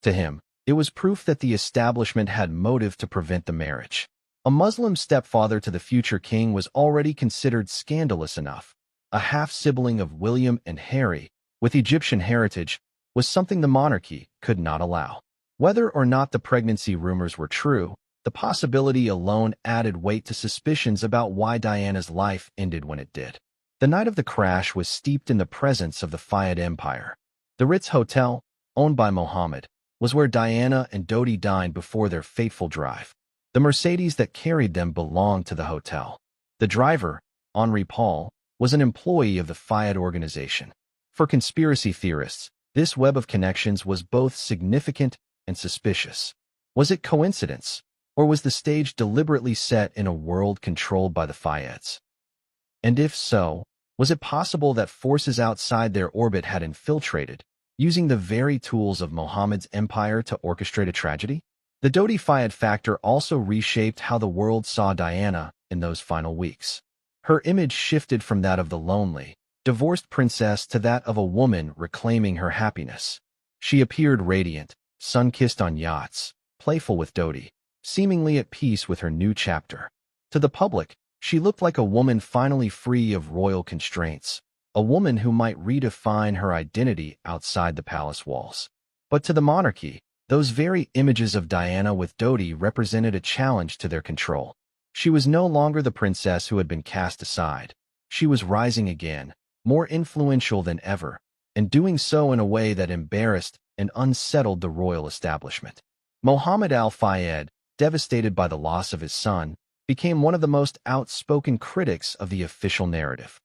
To him, it was proof that the establishment had motive to prevent the marriage. A Muslim stepfather to the future king was already considered scandalous enough. A half-sibling of William and Harry, with Egyptian heritage, was something the monarchy could not allow. Whether or not the pregnancy rumors were true, the possibility alone added weight to suspicions about why Diana's life ended when it did. The night of the crash was steeped in the presence of the Fayed Empire. The Ritz Hotel, owned by Mohammed, was where Diana and Dodi dined before their fateful drive. The Mercedes that carried them belonged to the hotel. The driver, Henri Paul, was an employee of the Fayed organization. For conspiracy theorists, this web of connections was both significant and suspicious. Was it coincidence, or was the stage deliberately set in a world controlled by the Fayeds? And if so, was it possible that forces outside their orbit had infiltrated, using the very tools of Mohammed's empire to orchestrate a tragedy? The Dodi Fayed factor also reshaped how the world saw Diana in those final weeks. Her image shifted from that of the lonely, divorced princess to that of a woman reclaiming her happiness. She appeared radiant, sun-kissed on yachts, playful with Dodi, seemingly at peace with her new chapter. To the public, she looked like a woman finally free of royal constraints, a woman who might redefine her identity outside the palace walls. But to the monarchy, those very images of Diana with Dodi represented a challenge to their control. She was no longer the princess who had been cast aside. She was rising again, more influential than ever, and doing so in a way that embarrassed and unsettled the royal establishment. Mohammed al-Fayed, devastated by the loss of his son, became one of the most outspoken critics of the official narrative.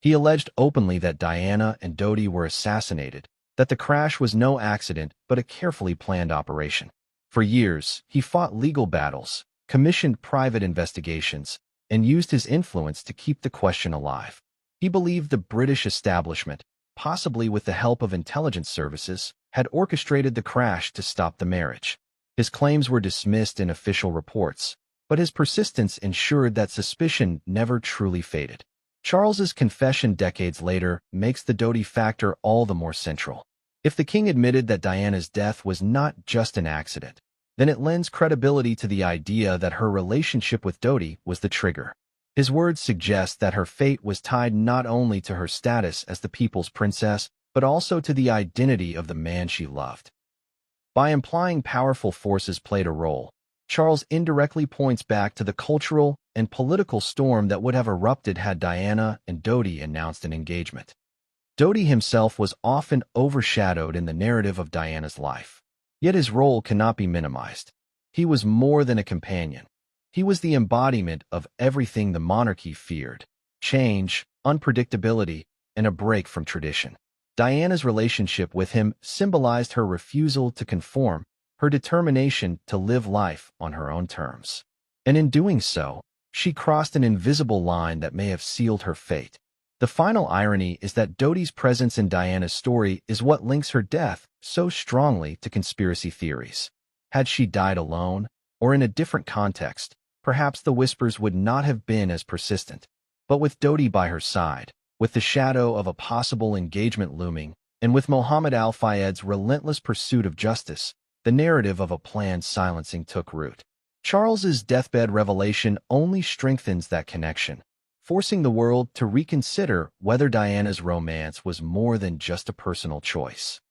He alleged openly that Diana and Dodi were assassinated, that the crash was no accident but a carefully planned operation. For years, he fought legal battles, commissioned private investigations, and used his influence to keep the question alive. He believed the British establishment, possibly with the help of intelligence services, had orchestrated the crash to stop the marriage. His claims were dismissed in official reports, but his persistence ensured that suspicion never truly faded. Charles's confession decades later makes the Dodi factor all the more central. If the king admitted that Diana's death was not just an accident, then it lends credibility to the idea that her relationship with Dodi was the trigger. His words suggest that her fate was tied not only to her status as the people's princess, but also to the identity of the man she loved. By implying powerful forces played a role, Charles indirectly points back to the cultural and political storm that would have erupted had Diana and Dodi announced an engagement. Dodi himself was often overshadowed in the narrative of Diana's life. Yet his role cannot be minimized. He was more than a companion. He was the embodiment of everything the monarchy feared: change, unpredictability, and a break from tradition. Diana's relationship with him symbolized her refusal to conform, her determination to live life on her own terms. And in doing so, she crossed an invisible line that may have sealed her fate. The final irony is that Dodi's presence in Diana's story is what links her death so strongly to conspiracy theories. Had she died alone, or in a different context, perhaps the whispers would not have been as persistent. But with Dodi by her side, with the shadow of a possible engagement looming, and with Mohammed Al-Fayed's relentless pursuit of justice, the narrative of a planned silencing took root. Charles's deathbed revelation only strengthens that connection, forcing the world to reconsider whether Diana's romance was more than just a personal choice.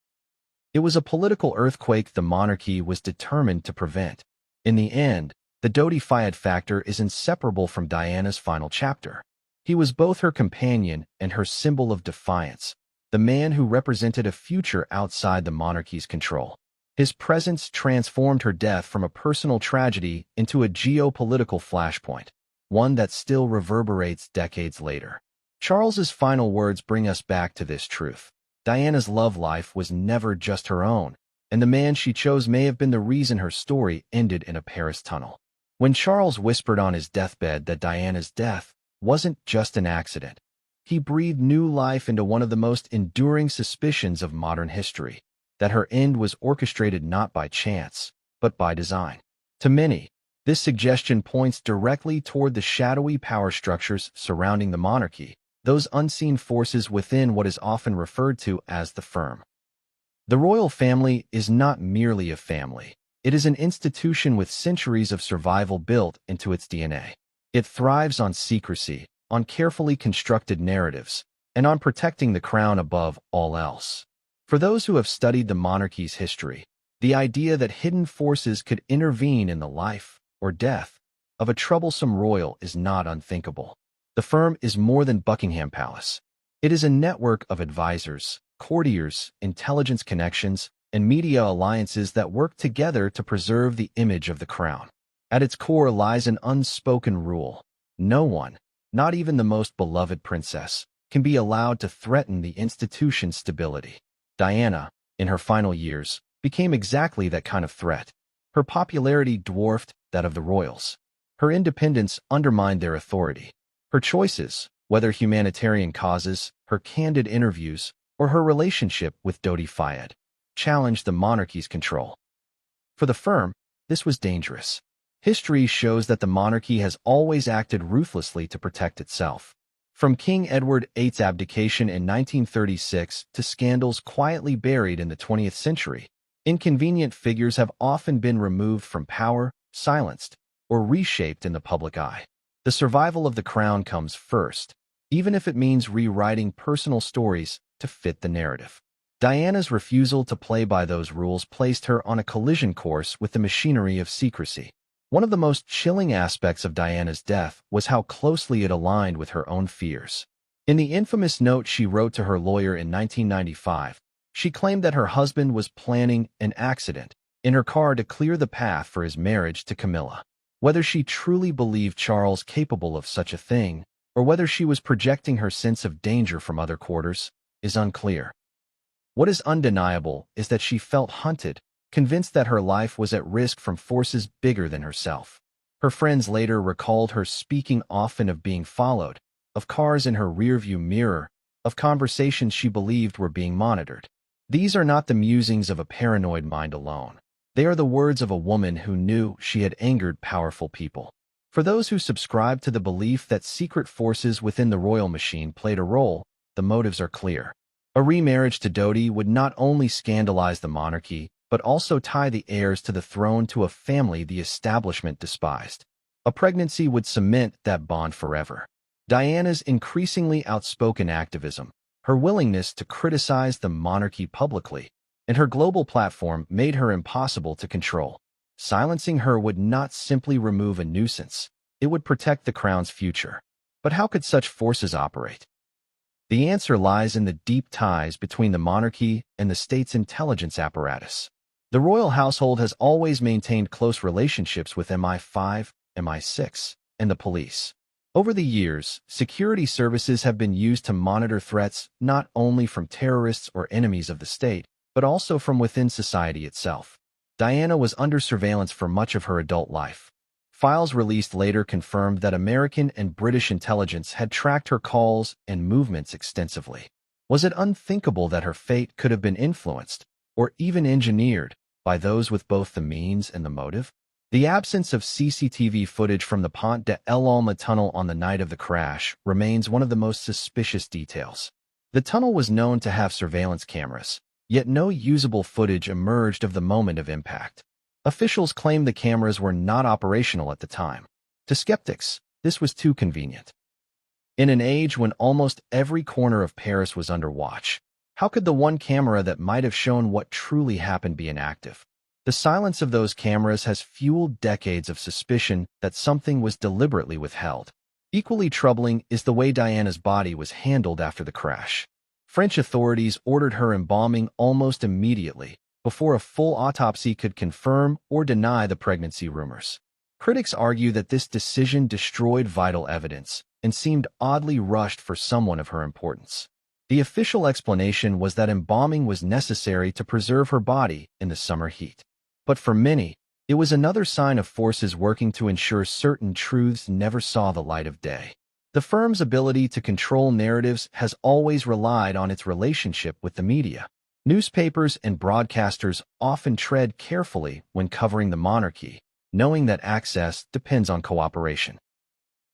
It was a political earthquake the monarchy was determined to prevent. In the end, the Dodi Fayed factor is inseparable from Diana's final chapter. He was both her companion and her symbol of defiance, the man who represented a future outside the monarchy's control. His presence transformed her death from a personal tragedy into a geopolitical flashpoint, one that still reverberates decades later. Charles's final words bring us back to this truth. Diana's love life was never just her own, and the man she chose may have been the reason her story ended in a Paris tunnel. When Charles whispered on his deathbed that Diana's death wasn't just an accident, he breathed new life into one of the most enduring suspicions of modern history, that her end was orchestrated not by chance, but by design. To many, this suggestion points directly toward the shadowy power structures surrounding the monarchy, those unseen forces within what is often referred to as the firm. The royal family is not merely a family. It is an institution with centuries of survival built into its DNA. It thrives on secrecy, on carefully constructed narratives, and on protecting the crown above all else. For those who have studied the monarchy's history, the idea that hidden forces could intervene in the life or death of a troublesome royal is not unthinkable. The firm is more than Buckingham Palace. It is a network of advisors, courtiers, intelligence connections, and media alliances that work together to preserve the image of the crown. At its core lies an unspoken rule: no one, not even the most beloved princess, can be allowed to threaten the institution's stability. Diana, in her final years, became exactly that kind of threat. Her popularity dwarfed that of the royals. Her independence undermined their authority. Her choices, whether humanitarian causes, her candid interviews, or her relationship with Dodi Fayed, challenged the monarchy's control. For the firm, this was dangerous. History shows that the monarchy has always acted ruthlessly to protect itself. From King Edward VIII's abdication in 1936 to scandals quietly buried in the 20th century, inconvenient figures have often been removed from power, silenced, or reshaped in the public eye. The survival of the crown comes first, even if it means rewriting personal stories to fit the narrative. Diana's refusal to play by those rules placed her on a collision course with the machinery of secrecy. One of the most chilling aspects of Diana's death was how closely it aligned with her own fears. In the infamous note she wrote to her lawyer in 1995, she claimed that her husband was planning an accident in her car to clear the path for his marriage to Camilla. Whether she truly believed Charles capable of such a thing, or whether she was projecting her sense of danger from other quarters, is unclear. What is undeniable is that she felt hunted, convinced that her life was at risk from forces bigger than herself. Her friends later recalled her speaking often of being followed, of cars in her rearview mirror, of conversations she believed were being monitored. These are not the musings of a paranoid mind alone. They are the words of a woman who knew she had angered powerful people. For those who subscribe to the belief that secret forces within the royal machine played a role, the motives are clear. A remarriage to Dodi would not only scandalize the monarchy, but also tie the heirs to the throne to a family the establishment despised. A pregnancy would cement that bond forever. Diana's increasingly outspoken activism, her willingness to criticize the monarchy publicly, and her global platform made her impossible to control. Silencing her would not simply remove a nuisance, it would protect the crown's future. But how could such forces operate? The answer lies in the deep ties between the monarchy and the state's intelligence apparatus. The royal household has always maintained close relationships with MI5, MI6, and the police. Over the years, security services have been used to monitor threats not only from terrorists or enemies of the state, but also from within society itself. Diana was under surveillance for much of her adult life. Files released later confirmed that American and British intelligence had tracked her calls and movements extensively. Was it unthinkable that her fate could have been influenced, or even engineered, by those with both the means and the motive? The absence of CCTV footage from the Pont de l'Alma tunnel on the night of the crash remains one of the most suspicious details. The tunnel was known to have surveillance cameras, yet no usable footage emerged of the moment of impact. Officials claimed the cameras were not operational at the time. To skeptics, this was too convenient. In an age when almost every corner of Paris was under watch, how could the one camera that might have shown what truly happened be inactive? The silence of those cameras has fueled decades of suspicion that something was deliberately withheld. Equally troubling is the way Diana's body was handled after the crash. French authorities ordered her embalming almost immediately, before a full autopsy could confirm or deny the pregnancy rumors. Critics argue that this decision destroyed vital evidence and seemed oddly rushed for someone of her importance. The official explanation was that embalming was necessary to preserve her body in the summer heat. But for many, it was another sign of forces working to ensure certain truths never saw the light of day. The firm's ability to control narratives has always relied on its relationship with the media. Newspapers and broadcasters often tread carefully when covering the monarchy, knowing that access depends on cooperation.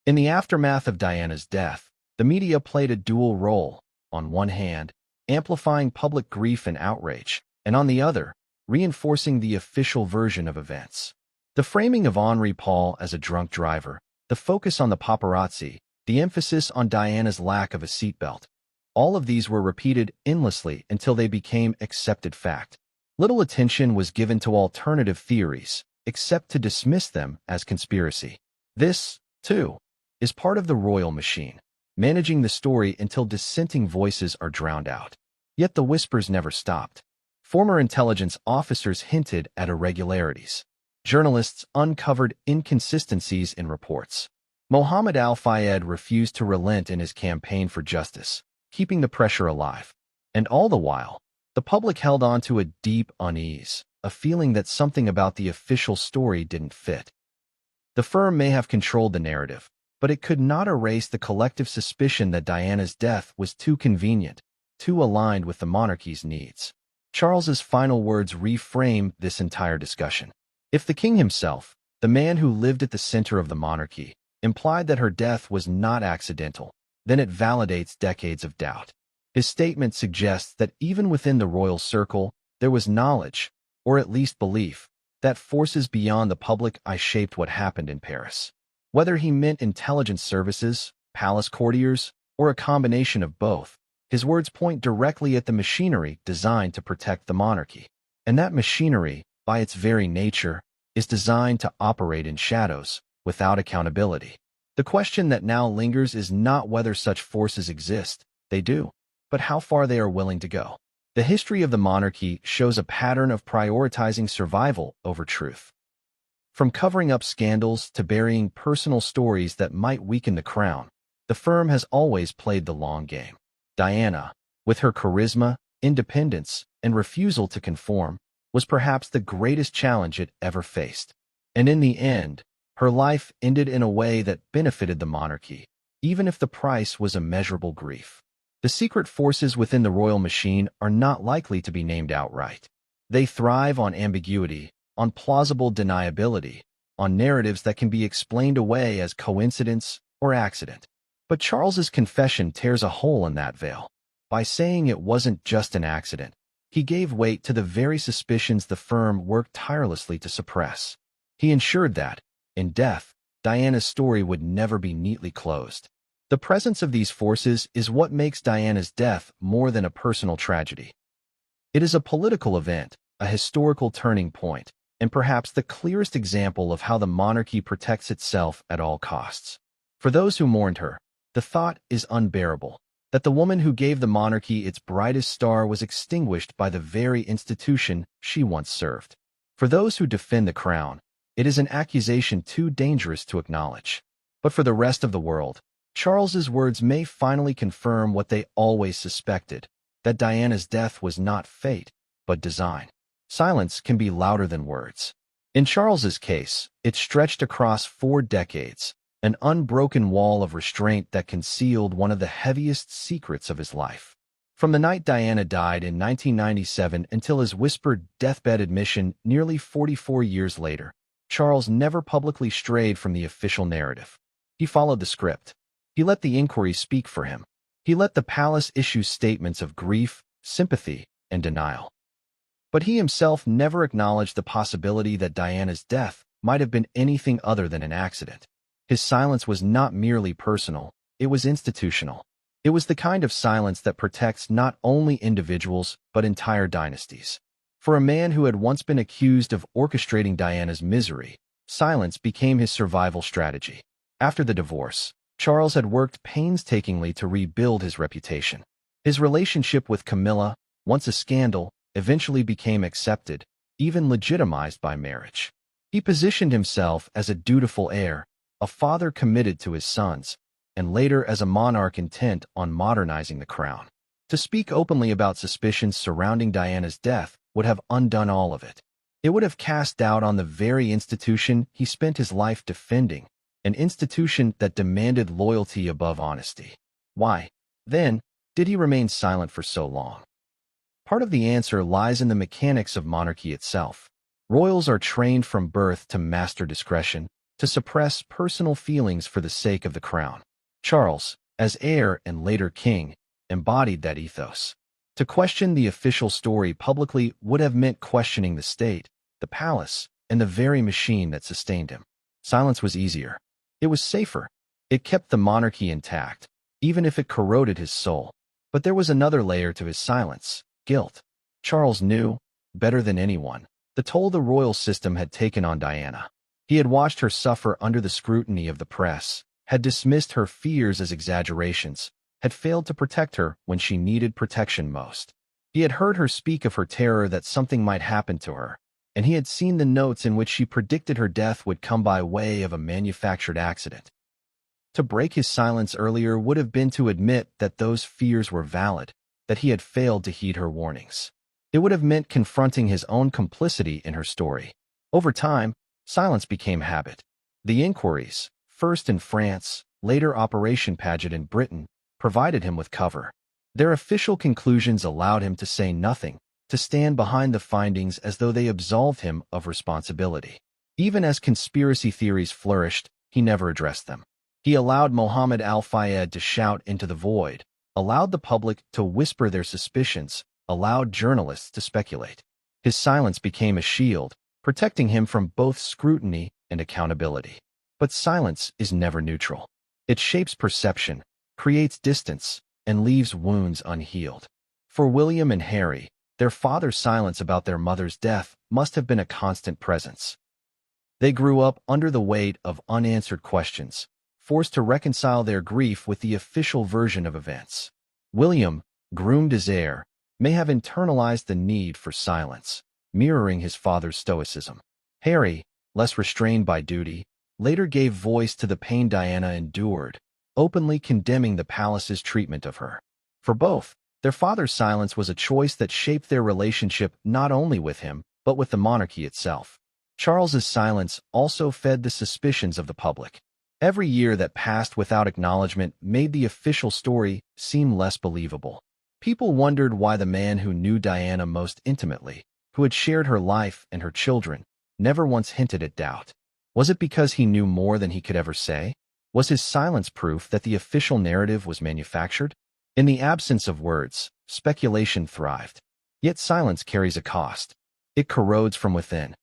In the aftermath of Diana's death, the media played a dual role, on one hand, amplifying public grief and outrage, and on the other, reinforcing the official version of events. The framing of Henri Paul as a drunk driver, the focus on the paparazzi, the emphasis on Diana's lack of a seatbelt, all of these were repeated endlessly until they became accepted fact. Little attention was given to alternative theories, except to dismiss them as conspiracy. This, too, is part of the royal machine, managing the story until dissenting voices are drowned out. Yet the whispers never stopped. Former intelligence officers hinted at irregularities. Journalists uncovered inconsistencies in reports. Mohammed al-Fayed refused to relent in his campaign for justice, keeping the pressure alive. And all the while, the public held on to a deep unease, a feeling that something about the official story didn't fit. The firm may have controlled the narrative, but it could not erase the collective suspicion that Diana's death was too convenient, too aligned with the monarchy's needs. Charles's final words reframe this entire discussion. If the king himself, the man who lived at the center of the monarchy, implied that her death was not accidental, then it validates decades of doubt. His statement suggests that even within the royal circle, there was knowledge, or at least belief, that forces beyond the public eye shaped what happened in Paris. Whether he meant intelligence services, palace courtiers, or a combination of both, his words point directly at the machinery designed to protect the monarchy. And that machinery, by its very nature, is designed to operate in shadows, without accountability. The question that now lingers is not whether such forces exist, they do, but how far they are willing to go. The history of the monarchy shows a pattern of prioritizing survival over truth. From covering up scandals to burying personal stories that might weaken the crown, the firm has always played the long game. Diana, with her charisma, independence, and refusal to conform, was perhaps the greatest challenge it ever faced. And in the end, her life ended in a way that benefited the monarchy, even if the price was immeasurable grief. The secret forces within the royal machine are not likely to be named outright. They thrive on ambiguity, on plausible deniability, on narratives that can be explained away as coincidence or accident. But Charles's confession tears a hole in that veil. By saying it wasn't just an accident, he gave weight to the very suspicions the firm worked tirelessly to suppress. He ensured that, in death, Diana's story would never be neatly closed. The presence of these forces is what makes Diana's death more than a personal tragedy. It is a political event, a historical turning point, and perhaps the clearest example of how the monarchy protects itself at all costs. For those who mourned her, the thought is unbearable, that the woman who gave the monarchy its brightest star was extinguished by the very institution she once served. For those who defend the crown, it is an accusation too dangerous to acknowledge. But for the rest of the world, Charles's words may finally confirm what they always suspected, that Diana's death was not fate, but design. Silence can be louder than words. In Charles's case, it stretched across 4 decades, an unbroken wall of restraint that concealed one of the heaviest secrets of his life. From the night Diana died in 1997 until his whispered deathbed admission nearly 44 years later, Charles never publicly strayed from the official narrative. He followed the script. He let the inquiry speak for him. He let the palace issue statements of grief, sympathy, and denial. But he himself never acknowledged the possibility that Diana's death might have been anything other than an accident. His silence was not merely personal, it was institutional. It was the kind of silence that protects not only individuals but entire dynasties. For a man who had once been accused of orchestrating Diana's misery, silence became his survival strategy. After the divorce, Charles had worked painstakingly to rebuild his reputation. His relationship with Camilla, once a scandal, eventually became accepted, even legitimized by marriage. He positioned himself as a dutiful heir, a father committed to his sons, and later as a monarch intent on modernizing the crown. To speak openly about suspicions surrounding Diana's death would have undone all of it. It would have cast doubt on the very institution he spent his life defending, an institution that demanded loyalty above honesty. Why, then, did he remain silent for so long? Part of the answer lies in the mechanics of monarchy itself. Royals are trained from birth to master discretion, to suppress personal feelings for the sake of the crown. Charles, as heir and later king, embodied that ethos. To question the official story publicly would have meant questioning the state, the palace, and the very machine that sustained him. Silence was easier. It was safer. It kept the monarchy intact, even if it corroded his soul. But there was another layer to his silence: guilt. Charles knew, better than anyone, the toll the royal system had taken on Diana. He had watched her suffer under the scrutiny of the press, had dismissed her fears as exaggerations, had failed to protect her when she needed protection most. He had heard her speak of her terror that something might happen to her, and he had seen the notes in which she predicted her death would come by way of a manufactured accident. To break his silence earlier would have been to admit that those fears were valid, that he had failed to heed her warnings. It would have meant confronting his own complicity in her story. Over time, silence became habit. The inquiries, first in France, later Operation Paget in Britain, provided him with cover. Their official conclusions allowed him to say nothing, to stand behind the findings as though they absolved him of responsibility. Even as conspiracy theories flourished, he never addressed them. He allowed Mohammed al-Fayed to shout into the void, allowed the public to whisper their suspicions, allowed journalists to speculate. His silence became a shield, protecting him from both scrutiny and accountability. But silence is never neutral. It shapes perception, creates distance, and leaves wounds unhealed. For William and Harry, their father's silence about their mother's death must have been a constant presence. They grew up under the weight of unanswered questions, forced to reconcile their grief with the official version of events. William, groomed as heir, may have internalized the need for silence, mirroring his father's stoicism. Harry, less restrained by duty, later gave voice to the pain Diana endured, openly condemning the palace's treatment of her. For both, their father's silence was a choice that shaped their relationship not only with him, but with the monarchy itself. Charles's silence also fed the suspicions of the public. Every year that passed without acknowledgement made the official story seem less believable. People wondered why the man who knew Diana most intimately, who had shared her life and her children, never once hinted at doubt. Was it because he knew more than he could ever say? Was his silence proof that the official narrative was manufactured? In the absence of words, speculation thrived. Yet silence carries a cost. It corrodes from within.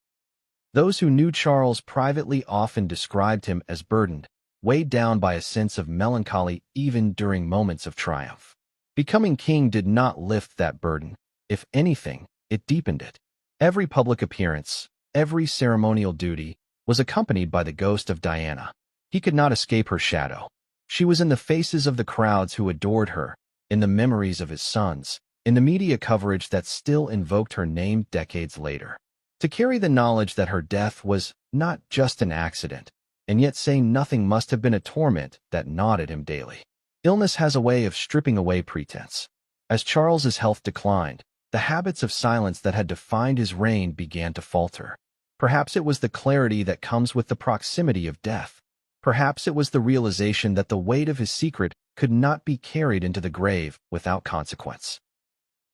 Those who knew Charles privately often described him as burdened, weighed down by a sense of melancholy even during moments of triumph. Becoming king did not lift that burden. If anything, it deepened it. Every public appearance, every ceremonial duty, was accompanied by the ghost of Diana. He could not escape her shadow. She was in the faces of the crowds who adored her, in the memories of his sons, in the media coverage that still invoked her name decades later. To carry the knowledge that her death was not just an accident, and yet say nothing must have been a torment that gnawed at him daily. Illness has a way of stripping away pretense. As Charles's health declined, the habits of silence that had defined his reign began to falter. Perhaps it was the clarity that comes with the proximity of death. Perhaps it was the realization that the weight of his secret could not be carried into the grave without consequence.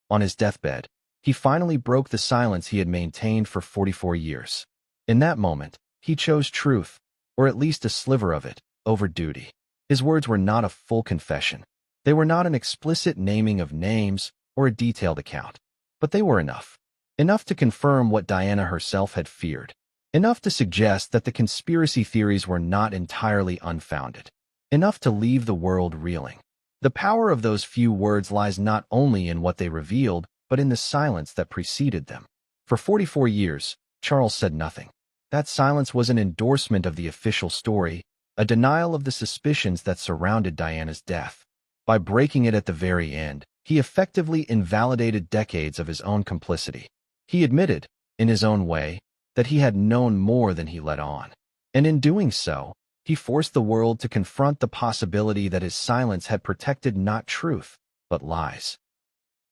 On his deathbed, he finally broke the silence he had maintained for 44 years. In that moment, he chose truth, or at least a sliver of it, over duty. His words were not a full confession. They were not an explicit naming of names or a detailed account. But they were enough. Enough to confirm what Diana herself had feared. Enough to suggest that the conspiracy theories were not entirely unfounded. Enough to leave the world reeling. The power of those few words lies not only in what they revealed, but in the silence that preceded them. For 44 years, Charles said nothing. That silence was an endorsement of the official story, a denial of the suspicions that surrounded Diana's death. By breaking it at the very end, he effectively invalidated decades of his own complicity. He admitted, in his own way, that he had known more than he let on. And in doing so, he forced the world to confront the possibility that his silence had protected not truth, but lies.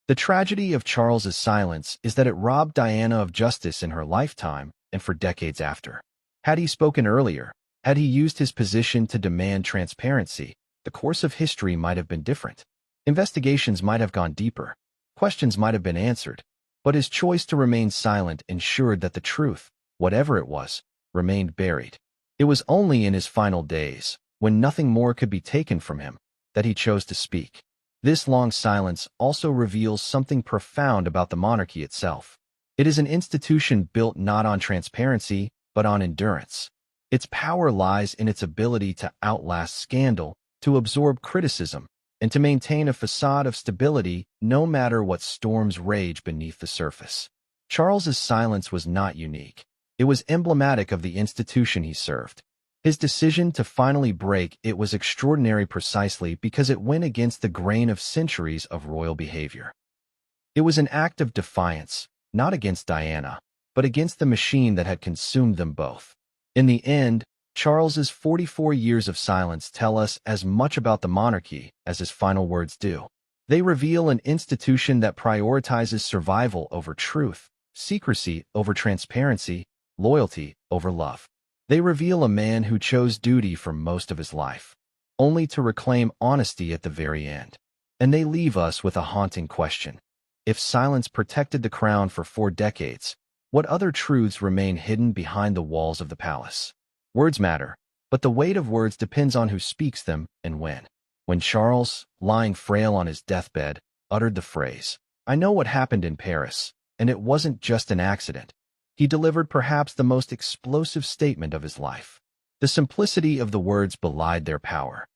The tragedy of Charles's silence is that it robbed Diana of justice in her lifetime and for decades after. Had he spoken earlier, had he used his position to demand transparency, the course of history might have been different. Investigations might have gone deeper. Questions might have been answered. But his choice to remain silent ensured that the truth, whatever it was, remained buried. It was only in his final days, when nothing more could be taken from him, that he chose to speak. This long silence also reveals something profound about the monarchy itself. It is an institution built not on transparency, but on endurance. Its power lies in its ability to outlast scandal, to absorb criticism, and to maintain a facade of stability no matter what storms rage beneath the surface. Charles's silence was not unique. It was emblematic of the institution he served. His decision to finally break it was extraordinary precisely because it went against the grain of centuries of royal behavior. It was an act of defiance, not against Diana, but against the machine that had consumed them both. In the end, Charles's 44 years of silence tell us as much about the monarchy as his final words do. They reveal an institution that prioritizes survival over truth, secrecy over transparency, loyalty over love. They reveal a man who chose duty for most of his life, only to reclaim honesty at the very end. And they leave us with a haunting question. If silence protected the crown for 4 decades, what other truths remain hidden behind the walls of the palace? Words matter, but the weight of words depends on who speaks them and when. When Charles, lying frail on his deathbed, uttered the phrase, "I know what happened in Paris, and it wasn't just an accident," he delivered perhaps the most explosive statement of his life. The simplicity of the words belied their power.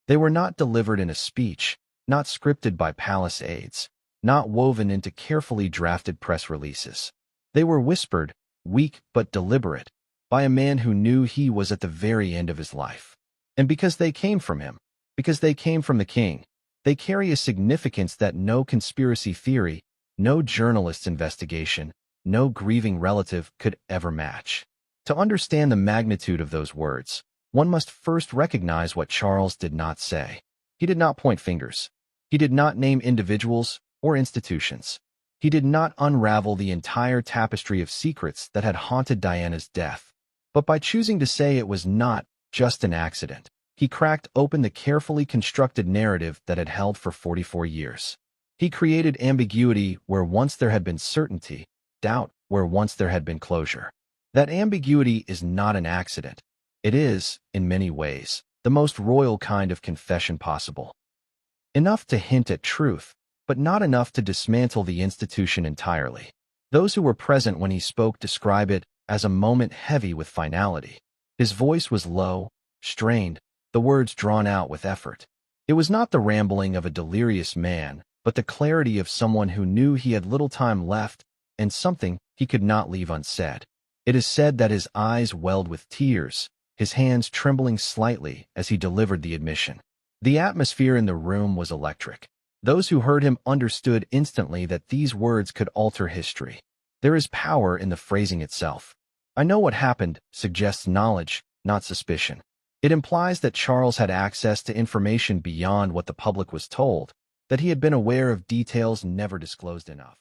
They were not delivered in a speech, not scripted by palace aides, not woven into carefully drafted press releases. They were whispered, weak but deliberate, by a man who knew he was at the very end of his life. And because they came from him, because they came from the king, they carry a significance that no conspiracy theory, no journalist's investigation, no grieving relative could ever match. To understand the magnitude of those words, one must first recognize what Charles did not say. He did not point fingers. He did not name individuals or institutions. He did not unravel the entire tapestry of secrets that had haunted Diana's death. But by choosing to say it was not just an accident, he cracked open the carefully constructed narrative that had held for 44 years. He created ambiguity where once there had been certainty, doubt where once there had been closure. That ambiguity is not an accident. It is, in many ways, the most royal kind of confession possible. Enough to hint at truth, but not enough to dismantle the institution entirely. Those who were present when he spoke describe it as a moment heavy with finality. His voice was low, strained, the words drawn out with effort. It was not the rambling of a delirious man, but the clarity of someone who knew he had little time left and something he could not leave unsaid. It is said that his eyes welled with tears, his hands trembling slightly as he delivered the admission. The atmosphere in the room was electric. Those who heard him understood instantly that these words could alter history. There is power in the phrasing itself. "I know what happened" suggests knowledge, not suspicion. It implies that Charles had access to information beyond what the public was told, that he had been aware of details never disclosed enough.